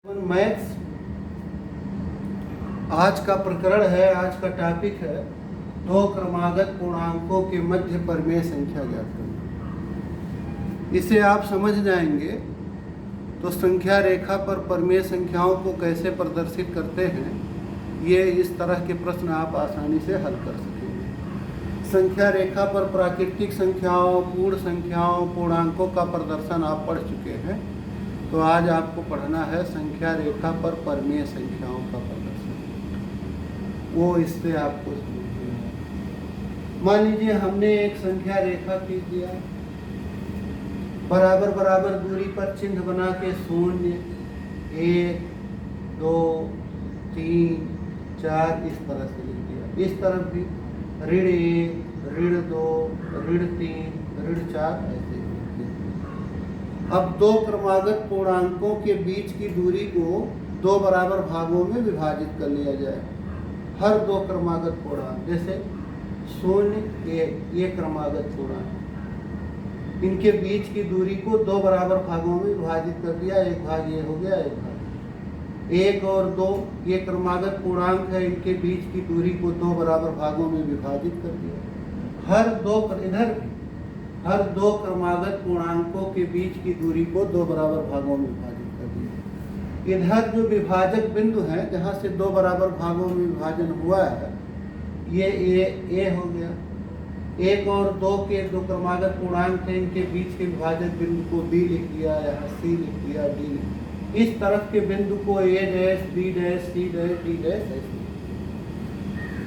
Maths आज का प्रकरण है, आज का टॉपिक है दो क्रमागत पूर्णांकों के मध्य परिमेय संख्या ज्ञात करना। इसे आप समझ जाएंगे तो संख्या रेखा पर परिमेय संख्याओं को कैसे प्रदर्शित करते हैं, ये इस तरह के प्रश्न आप आसानी से हल कर सकेंगे। संख्या रेखा पर प्राकृतिक संख्याओं, पूर्ण संख्याओं, पूर्णांकों का प्रदर्शन आप पढ़ चुके हैं। तो आज आपको पढ़ना है संख्या रेखा पर परिमेय संख्याओं का प्रदर्शन। वो इससे आपको समझना है। मान लीजिए हमने एक संख्या रेखा खींच दिया, बराबर बराबर दूरी पर चिन्ह बना के 0, 1, 2, 3, 4 इस तरह से लिख दिया। इस तरफ भी ऋण 1, ऋण 2, ऋण 3, ऋण 4 ऐसे। अब दो क्रमागत पूर्णांकों के बीच की दूरी को दो बराबर भागों में विभाजित कर लिया जाए। हर दो क्रमागत पूर्णांक, जैसे 0, 1 ये क्रमागत पूर्णांक, इनके बीच की दूरी को दो बराबर भागों में विभाजित कर दिया। एक भाग ये हो गया, एक भाग 1 और 2 ये क्रमागत पूर्णांक है, इनके बीच की दूरी को दो बराबर भागों में विभाजित कर दिया। हर दो क्रमागत पूर्णांकों के बीच की दूरी को दो बराबर भागों में विभाजित कर दिया। इधर जो विभाजक बिंदु है, जहाँ से दो बराबर भागों में विभाजन हुआ है, ये ए हो गया। 1 और 2 के दो क्रमागत पूर्णांक थे, इनके बीच के विभाजक बिंदु को बी लिख दिया, यहाँ सी लिख दिया, डी लिख दिया। इस तरफ के बिंदु को A dash, B dash, C dash, D dash ऐसे।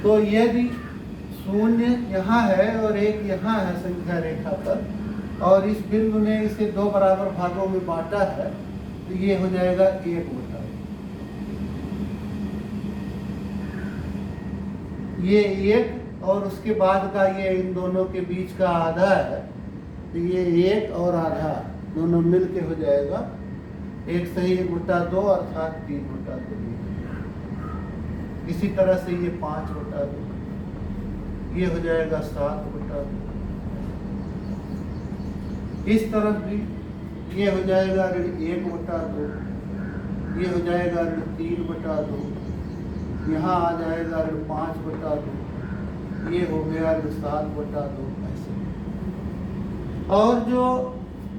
तो यदि 0 यहाँ है और 1 यहाँ है संख्या रेखा पर, और इस बिंदु ने इसे दो बराबर भागों में बांटा है, तो ये हो जाएगा 1/2। ये 1 और उसके बाद का ये इन दोनों के बीच का आधा है, तो ये 1 और आधा दोनों मिल के हो जाएगा 1 सही 1/2 अर्थात 3/2। इसी तरह से ये 5/2, ये हो जाएगा 7/2। इस तरफ भी ये हो जाएगा 1/2, ये हो जाएगा 3/2, यहाँ आ जाएगा 5/2, ये हो गया 7/2 ऐसे। और जो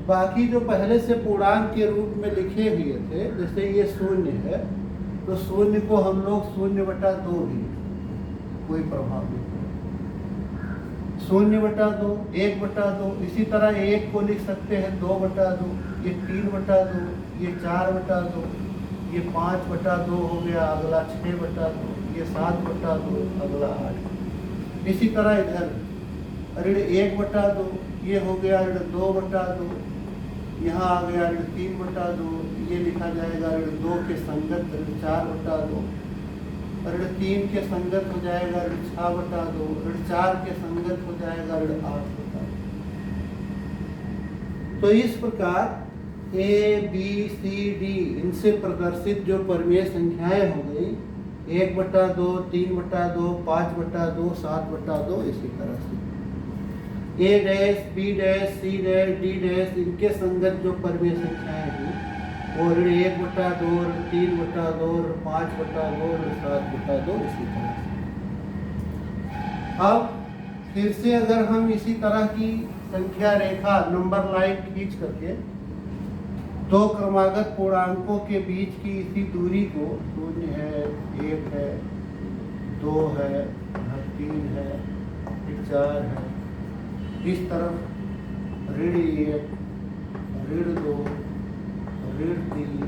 बाकी जो पहले से पूर्णांक के रूप में लिखे हुए थे, जैसे ये 0 है, तो 0 को हम लोग 0/2 भी, कोई प्रभाव नहीं। 0/2, 1/2, इसी तरह 1 को लिख सकते हैं 2/2, ये 3/2, ये 4/2, ये 5/2 हो गया, अगला 6/2, ये 7/2, अगला 8। इसी तरह इधर ऋण 1/2, ये हो गया ऋण 2/2, यहाँ आ गया ऋण 3/2, ये लिखा जाएगा ऋण 2 के संगत ऋण 4/2, ऋण 3 के संगत हो जाएगा ऋण 6/2, ऋण 4 के संगत हो जाएगा ऋण 8/2। तो इस प्रकार ए बी सी डी इनसे प्रदर्शित जो परिमेय संख्याएं हो गई 1/2, 3/2, 5/2, 7/2, इसी तरह से A dash, B dash, C dash, D dash इनके संगत जो परिमेय संख्याएं हैं वो ऋण 1/2, ऋण 3/2, ऋण 5/2, ऋण 7/2, इसी तरह से। अब फिर से अगर हम इसी तरह की संख्या रेखा नंबर लाइन खींच करके दो क्रमागत पूर्णांकों के बीच की इसी दूरी को 0 है, 1 है, 2 है, 3 है, 4 है, इस तरफ ऋण 1, ऋण 2, ऋण 3,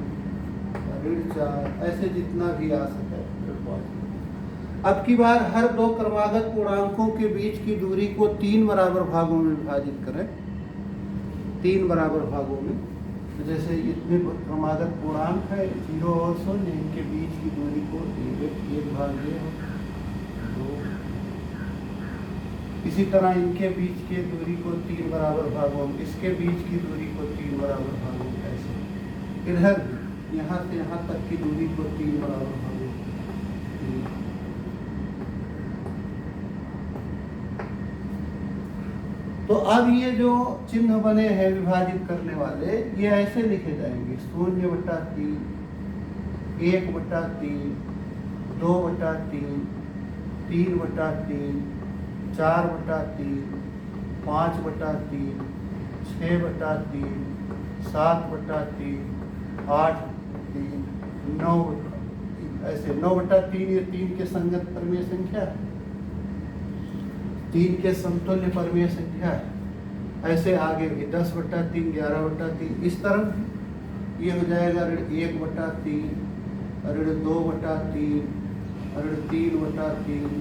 ऋण 4 ऐसे जितना भी आ सके ऋण 5। अब की बार हर दो क्रमागत पूर्णांकों के बीच की दूरी को 3 बराबर भागों में विभाजित करें। 3 बराबर भागों में, तो जैसे इतने क्रमागत पूर्णांक है 0 और 0, इनके बीच की दूरी को 1 भाग ये 2। इसी तरह इनके बीच की दूरी को 3 बराबर भागों में, इसके बीच की दूरी को 3 बराबर भागों में ऐसे। इधर यहाँ से यहाँ तक की दूरी को 3 बराबर भागों में। तो अब ये जो चिन्ह बने हैं विभाजित करने वाले, ये ऐसे लिखे जाएंगे 0/3, 1/3, 2/3, 3/3, 4/3, 5/3, 6/3, 7/3, 8/3, 9, ऐसे 9/3 ये 3 के संगत परमेय संख्या, 3 के समतुल्य परमेय संख्या। ऐसे आगे भी 10/3, 11/3, इस तरफ ये हो जाएगा ऋण 1/3, ऋण 2/3, ऋण 3/3,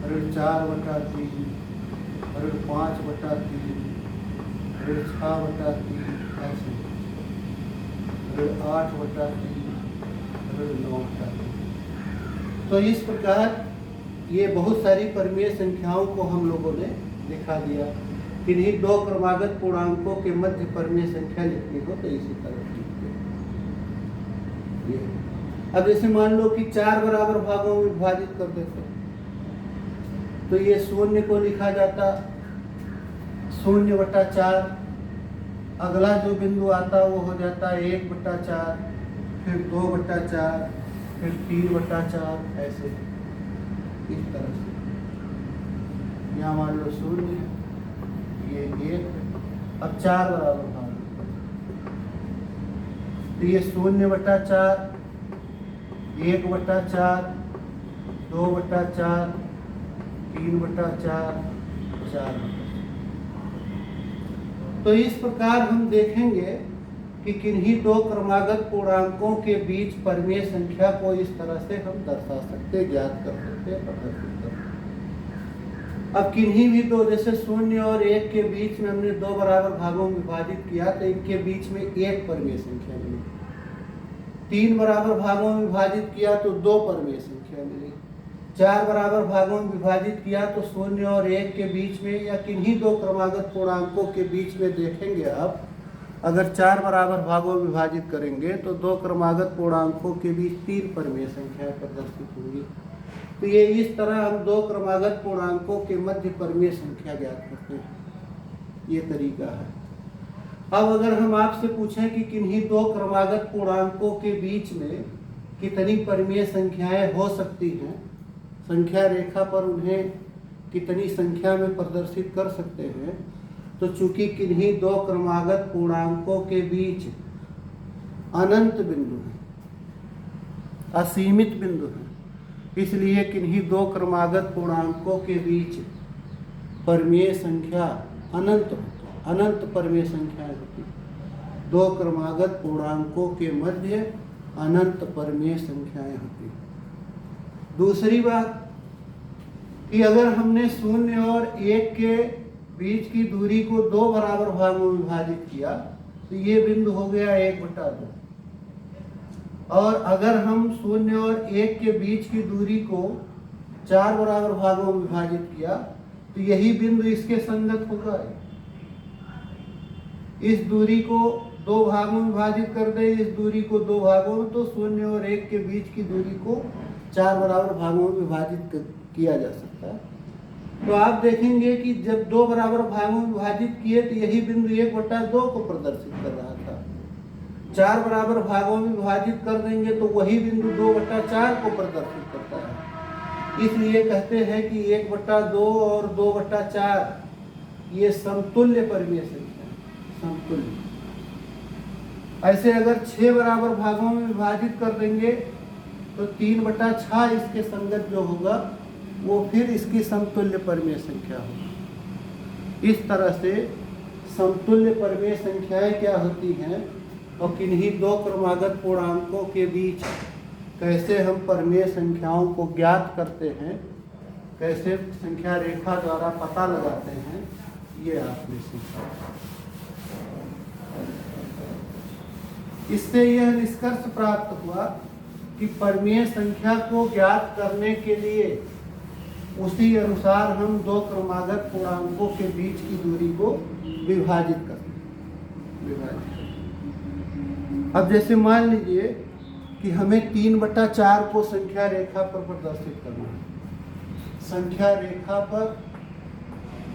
ऋण 4/3, ऋण 5/3, ऋण 6/3, ऐसे ऋण 8/3, ऋण 9/3। तो इस प्रकार ये बहुत सारी परमेय संख्याओं को हम लोगों ने दिखा दिया। किन्हीं 2 क्रमागत पूर्णांकों के मध्य परमेय संख्या लिखनी हो तो इसी तरह लिखते हैं। अब जैसे मान लो कि 4 बराबर भागों में विभाजित कर देते तो ये 0 को लिखा जाता 0/4। अगला जो बिंदु आता वो हो जाता 1/4, फिर 2/4, फिर 3/4, ऐसे इस तरह से। यहाँ मान लो 0 है, ये 1, अब 4 बराबर भाग तो ये 0/4, 1/4, 2/4, 3/4, 4। तो इस प्रकार हम देखेंगे कि किन्हीं 2 क्रमागत पूर्णांकों के बीच परमेय संख्या को इस तरह से हम दर्शा सकते, ज्ञात कर सकते, प्रदर्शित कर सकते। अब किन्हीं भी 2, जैसे 0 और 1 के बीच में हमने 2 बराबर भागों में विभाजित किया तो इनके बीच में 1 परमेय संख्या मिली। 3 बराबर भागों में विभाजित किया तो 2 परमेय संख्या मिली। 4 बराबर भागों में विभाजित किया तो 0 और 1 के बीच में या किन्हीं 2 क्रमागत पूर्णांकों के बीच में देखेंगे आप, अगर 4 बराबर भागों में विभाजित करेंगे तो 2 क्रमागत पूर्णांकों के बीच 3 परमेय संख्याएं प्रदर्शित होंगी। तो ये इस तरह हम 2 क्रमागत पूर्णांकों के मध्य परमेय संख्या ज्ञात करते हैं, ये तरीका है। अब अगर हम आपसे पूछें कि किन्हीं 2 क्रमागत पूर्णांकों के बीच में कितनी परमेय संख्याएं हो सकती हैं, संख्या रेखा पर उन्हें कितनी संख्या में प्रदर्शित कर सकते हैं, तो चूंकि किन्हीं 2 क्रमागत पूर्णांकों के बीच अनंत बिंदु है, असीमित बिंदु है, इसलिए किन्हीं 2 क्रमागत पूर्णांकों के बीच परमेय संख्या अनंत होती, अनंत परमेय संख्याएं होती। 2 क्रमागत पूर्णांकों के मध्य अनंत परमेय संख्याएं होती। दूसरी बात कि अगर हमने 0 और 1 के बीच की दूरी को 2 बराबर भागों में विभाजित किया तो ये बिंदु हो गया 1/2। और अगर हम 0 और 1 के बीच की दूरी को 4 बराबर भागों में विभाजित किया तो यही बिंदु इसके संगत होगा। इस दूरी को 2 भागों में विभाजित कर दे, इस दूरी को 2 भागों में, तो 0 और 1 के बीच की दूरी को 4 बराबर भागों में विभाजित किया जा सकता है। तो आप देखेंगे कि जब 2 बराबर भागों में विभाजित किए तो यही बिंदु 1/2 को प्रदर्शित कर रहा था। 4 बराबर भागों में विभाजित कर देंगे तो वही बिंदु 2/4 को प्रदर्शित करता है। इसलिए कहते हैं कि 1/2 और 2/4 ये समतुल्य परमेय संख्या, समतुल्य। ऐसे अगर 6 बराबर भागों में विभाजित कर देंगे तो 3/6 इसके संगत जो होगा वो फिर इसकी समतुल्य परमेय संख्या होगी। इस तरह से समतुल्य परमेय संख्याएं क्या होती हैं और किन्हीं 2 क्रमागत पूर्णांकों के बीच कैसे हम परमेय संख्याओं को ज्ञात करते हैं, कैसे संख्या रेखा द्वारा पता लगाते हैं, ये आपने सीखा। इससे यह निष्कर्ष प्राप्त हुआ कि परमेय संख्या को ज्ञात करने के लिए उसी अनुसार हम 2 क्रमागत पूर्णांकों के बीच की दूरी को विभाजित करते हैं। अब जैसे मान लीजिए कि हमें 3/4 को संख्या रेखा पर प्रदर्शित करना है। संख्या रेखा पर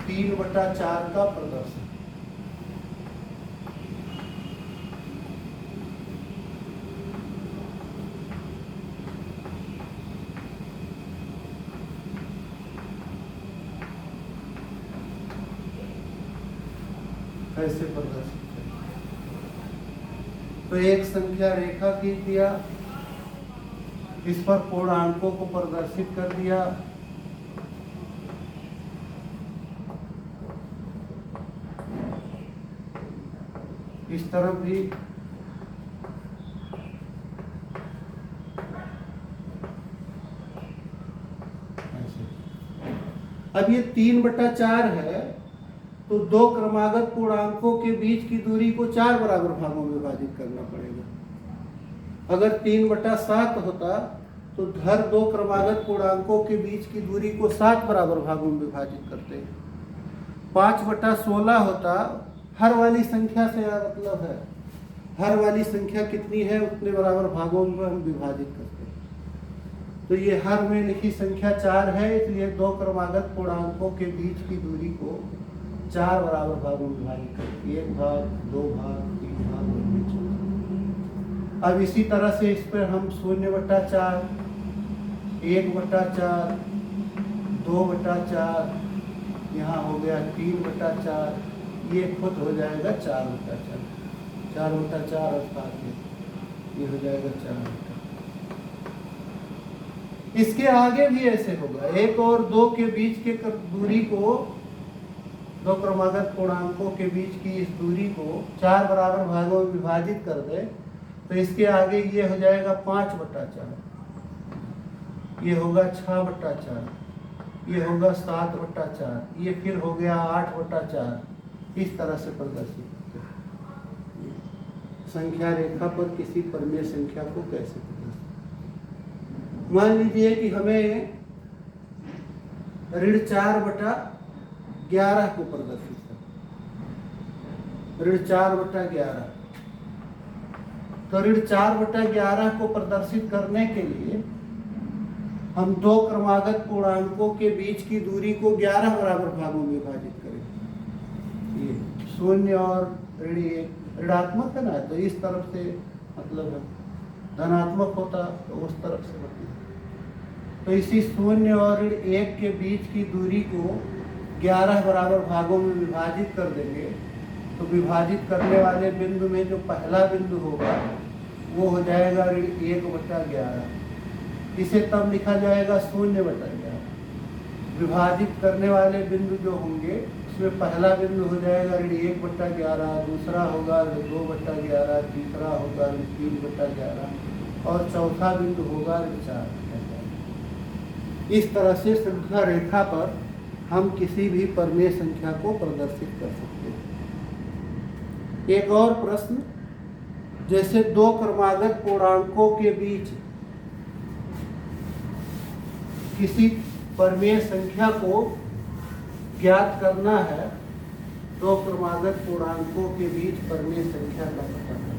3/4 का प्रदर्शन। कैसे प्रदर्शित करें। तो एक संख्या रेखा खींच दिया, इस पर पूर्णांकों को प्रदर्शित कर दिया। इस तरफ भी ऐसे। अब ये 3/4 है, तो दो क्रमागत पूर्णांकों के बीच की दूरी को 4 बराबर भागों में विभाजित करना पड़ेगा। अगर 3/7 होता तो हर दो क्रमागत पूर्णांकों के बीच की दूरी को 7 बराबर भागों में विभाजित करते। 5/16 होता, हर वाली संख्या से मतलब है हर वाली संख्या कितनी है उतने बराबर भागों में हम विभाजित करते हैं। तो ये हर में लिखी संख्या 4 है, इसलिए दो क्रमागत पूर्णांकों के बीच की दूरी को 4 बराबर भागों में विभाजित करते, 1 भाग, 2 भाग, 3 भाग और बीच में। अब इसी तरह से इस पर हम 0/4, 1/4, 2/4, यहाँ हो गया 3/4, ये खुद हो जाएगा 4/4, 4/4 अर्थात ये हो जाएगा 4। इसके आगे भी ऐसे होगा, 1 और 2 के बीच के दूरी को, दो क्रमागत पूर्णांकों के बीच की इस दूरी को 4 बराबर भागों में विभाजित कर दे, तो इसके आगे ये हो जाएगा 5/4, ये होगा 6/4, ये होगा 7/4, ये फिर हो गया 8/4। इस तरह से प्रदर्शित संख्या रेखा पर किसी परिमेय संख्या को कैसे प्रदर्शित। मान लीजिए कि हमें ऋण 4/11 को प्रदर्शित करना, ऋण 4/11। तो ऋण 4/11 को प्रदर्शित करने के लिए हम दो क्रमागत पूर्णांकों के बीच की दूरी को 11 बराबर भागों में विभाजित करें। ये 0 और ऋण 1 ऋणात्मक है ना, तो इस तरफ से मतलब है, धनात्मक होता तो उस तरफ से मतलब। तो इसी 0 और ऋण 1 के बीच की दूरी को 11 बराबर भागों में विभाजित कर देंगे। तो विभाजित करने वाले बिंदु में जो पहला बिंदु होगा वो हो जाएगा ऋण 1/11। इसे तब लिखा जाएगा 0/11। विभाजित करने वाले बिंदु जो होंगे उसमें पहला बिंदु हो जाएगा ऋण 1/11, दूसरा होगा ऋण 2/11, तीसरा होगा ऋण 3/11 और चौथा बिंदु होगा ऋण 4/11। इस तरह से संख्या रेखा पर हम किसी भी परिमेय संख्या को प्रदर्शित कर सकते हैं। एक और प्रश्न, जैसे दो क्रमागत पूर्णांकों के बीच किसी परिमेय संख्या को ज्ञात करना है, दो क्रमागत पूर्णांकों के बीच परिमेय संख्या का पता करना।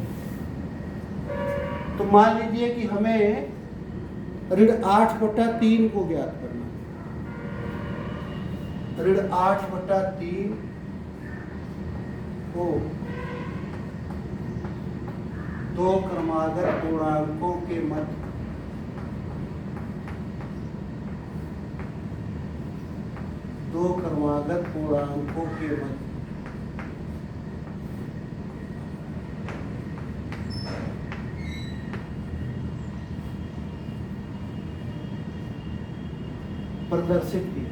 तो मान लीजिए कि हमें ऋण 8/3 को ज्ञात करना है। ऋण 8/3 को दो क्रमागत पूर्णांकों के मध्य दो क्रमागत पूर्णांकों के मध्य प्रदर्शित कीजिए।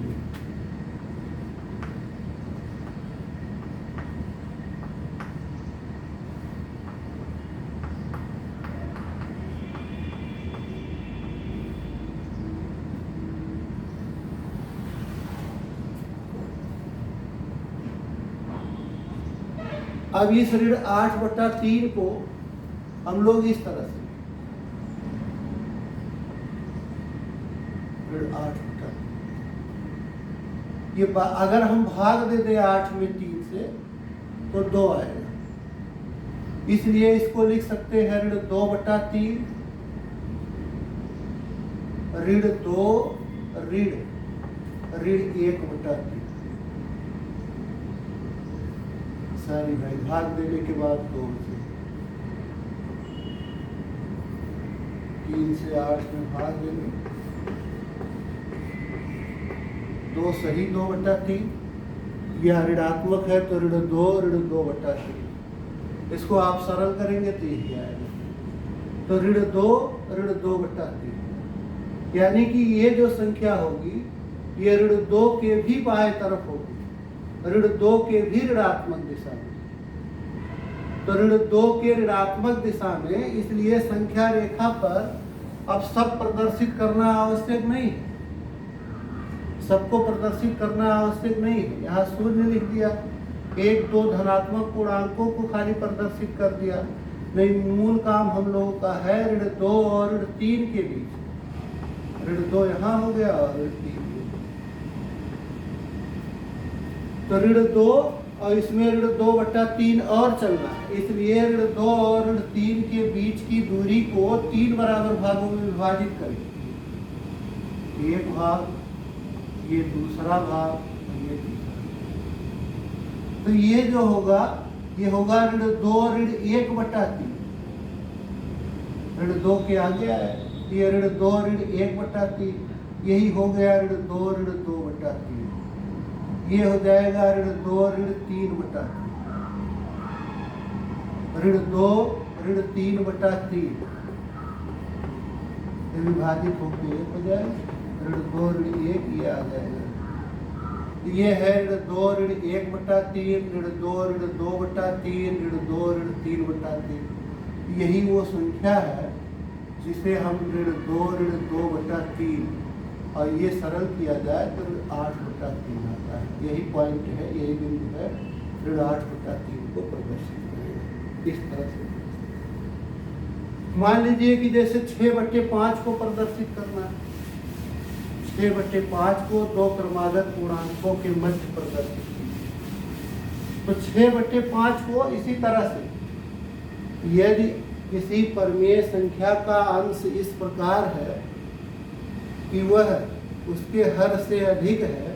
अब इस ऋण 8/3 को हम लोग इस तरह से ऋण 8/3 ये अगर हम भाग दे दें 8 में 3 से तो 2 आएगा, इसलिए इसको लिख सकते हैं ऋण 2/3 ऋण 2 ऋण 1/3। सारी भाई भाग देने के बाद 2 से 3 से 8 में भाग देंगे, 2 सही 2/3 यह ऋणात्मक है तो ऋण 2/3। इसको आप सरल करेंगे तो यही आएगा। तो ऋण 2/3, यानी कि ये जो संख्या होगी ये ऋण 2 के भी बाएं तरफ होगी, ऋण 2 के भी ऋणात्मक दिशा में। तो ऋण 2 के ऋणात्मक दिशा में, इसलिए संख्या रेखा पर अब सब प्रदर्शित करना आवश्यक नहीं है, सबको प्रदर्शित करना आवश्यक नहीं है। यहाँ शून्य लिख दिया, 1, 2 धनात्मक पूर्णांकों को खाली प्रदर्शित कर दिया। नहीं, मूल काम हम लोगों का है ऋण 2 और ऋण 3 के बीच। ऋण 2 यहाँ हो गया और ऋण 3 तो ऋण 2 और इसमें ऋण 2/3 और चलना है, इसलिए ऋण 2 और ऋण 3 के बीच की दूरी को 3 बराबर भागों में विभाजित करें। एक भाग, ये दूसरा भाग, ये तीसरा। तो ये जो होगा ये होगा ऋण 2 ऋण 1/3। ऋण 2 के आगे है ये ऋण 2 ऋण 1/3, यही हो गया ऋण 2 ऋण 2/3। ये हो जाएगा ऋण 2 ऋण 3/3, ऋण 2 ऋण 3/3 विभाजित होकर 1 हो जाएगा, ऋण 2 ऋण 1 ये आ जाएगा। ये है ऋण 2 ऋण 1/3, ऋण 2 ऋण 2/3, ऋण 2 ऋण 3/3। यही वो संख्या है जिसे हम ऋण 2 ऋण 2/3 और ये सरल किया जाए तो ऋण 8/3 आता है। यही पॉइंट है, यही बिंदु है, ऋण 8/3 को प्रदर्शित करेगा इस तरह से। मान लीजिए कि जैसे 6/5 को प्रदर्शित करना है, 6/5 को 2 क्रमागत पूर्णांकों के मध्य प्रदर्शित कीजिए। तो 6/5 को इसी तरह से, यदि किसी परिमेय संख्या का अंश इस प्रकार है कि वह उसके हर से अधिक है,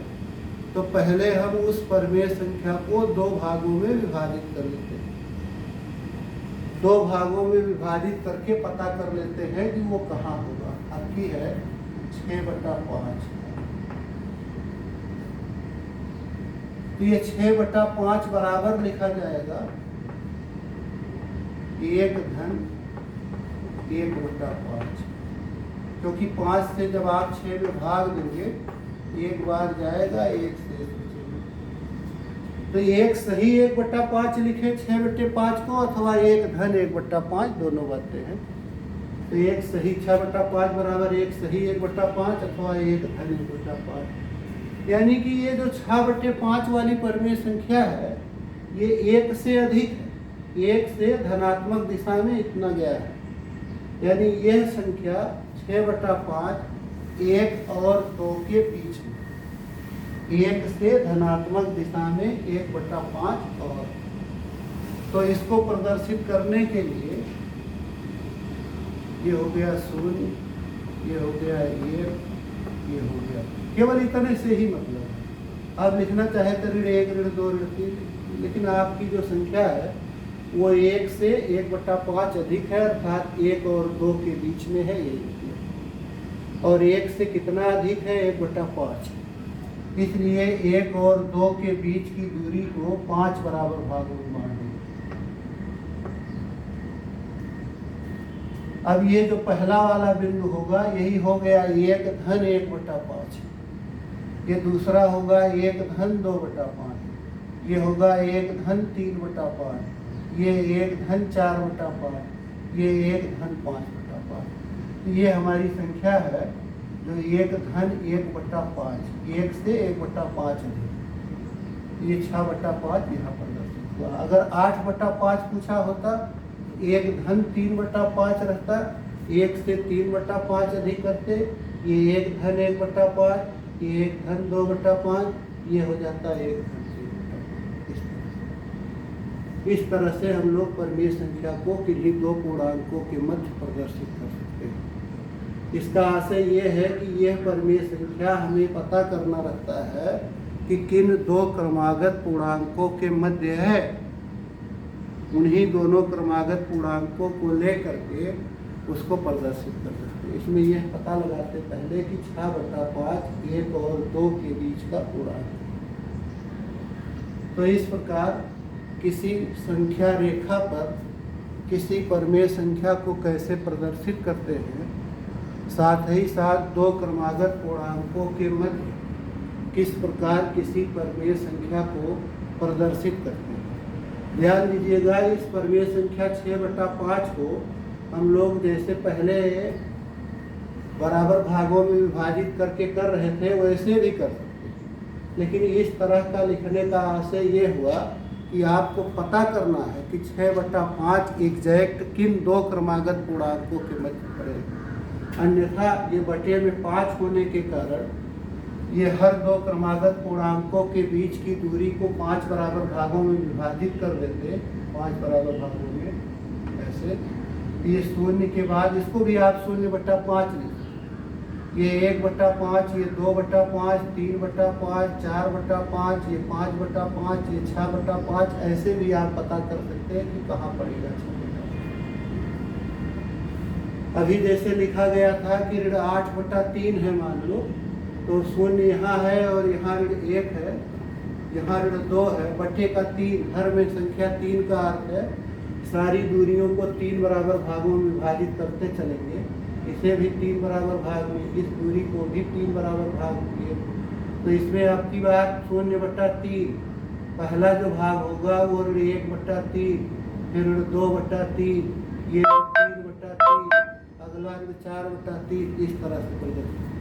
तो पहले हम उस परिमेय संख्या को 2 भागों में विभाजित कर लेते हैं। 2 भागों में विभाजित करके पता कर लेते हैं कि वो कहाँ होगा। आपकी है 6/5, तो ये 6/5 बराबर लिखा जाएगा 1/1/5, क्योंकि 5 से जब आप 6 में भाग देंगे एक बार जाएगा, 1 से तो एक सही 1/5 लिखे 6/5 को, अथवा 1/1/5, दोनों बातें हैं। तो एक सही 6/5 बराबर 1 सही 1/5 अथवा 1/1/5। यानी कि ये जो 6/5 वाली परिमेय संख्या है ये 1 से अधिक है, 1 से धनात्मक दिशा में इतना गया है। यानी यह संख्या 6/5 1 और 2 के बीच में, 1 से धनात्मक दिशा में 1/5 और। तो इसको प्रदर्शित करने के लिए ये हो गया 0, ये हो गया 1, ये हो गया, केवल इतने से ही मतलब है। आप लिखना चाहे तो ऋण 1 ऋण 2 ऋण 3, लेकिन आपकी जो संख्या है वो 1 से 1/5 अधिक है, अर्थात 1 और 2 के बीच में है, ये लिखिए। और 1 से कितना अधिक है 1/5, इसलिए 1 और 2 के बीच की दूरी को 5 बराबर भागों में बांट देंगे। अब ये जो पहला वाला बिंदु होगा यही हो गया 1/1/5, ये दूसरा होगा 1/2/5, ये होगा 1/3/5, ये 1/4/5, ये 1/5/5। ये हमारी संख्या है जो 1/1/5, 1 से 1/5 अधिक, ये 6/5 यहाँ प्रदर्शित हुआ। अगर 8/5 पूछा होता 1/3/5 रहता, 1 से 3/5 अधिक करते, ये 1/1/5, ये 1/2/5, ये हो जाता 1/3/5। इस तरह से हम लोग परिमेय संख्या को किन्हीं 2 पूर्णांकों के मध्य प्रदर्शित कर सकते हैं। इसका आशय ये है कि यह परिमेय संख्या हमें पता करना रहता है कि किन 2 क्रमागत पूर्णांकों के मध्य है। उन्हीं दोनों क्रमागत पूर्णांकों को लेकर के उसको प्रदर्शित कर सकते हैं। इसमें यह पता लगाते पहले कि 6/5 1 और 2 के बीच का पूर्णांक। तो इस प्रकार किसी संख्या रेखा पर किसी परमेय संख्या को कैसे प्रदर्शित करते हैं, साथ ही साथ दो क्रमागत पूर्णांकों के मध्य किस प्रकार किसी परमेय संख्या को प्रदर्शित करते हैं। ध्यान दीजिएगा, इस परमेय संख्या 6/5 को हम लोग जैसे पहले बराबर भागों में विभाजित करके कर रहे थे वैसे भी कर सकते हैं, लेकिन इस तरह का लिखने का आशय ये हुआ कि आपको पता करना है कि 6/5 एग्जैक्ट किन दो क्रमागत पूर्णांकों के मध्य पड़ेगा। अन्यथा ये बटे में 5 होने के कारण ये हर दो क्रमागत पूर्णांकों के बीच की दूरी को 5 बराबर भागों में विभाजित कर देते, 5 बराबर भागों में ऐसे। ये शून्य के बाद इसको भी आप 0/5 लिख, ये 1/5, ये 2/5, 3/5, 4/5, ये 5/5, ये 6/5, ऐसे भी आप पता कर सकते हैं कि कहाँ पड़ेगा 6/5। अभी जैसे लिखा गया था कि 8/3 है मान लो, तो शून्य यहाँ है और यहाँ 1 है, यहाँ 2 है, बटे का 3, हर में संख्या 3 का अर्थ है सारी दूरियों को 3 बराबर भागों में विभाजित करते चलेंगे। इसे भी 3 बराबर भाग में, इस दूरी को भी 3 बराबर भाग में, तो इसमें आपकी बात 0/3 पहला जो भाग होगा वो 1/3, फिर 2/3, ये 3/3, अगला 4/3, इस तरह से प्रदर्शित।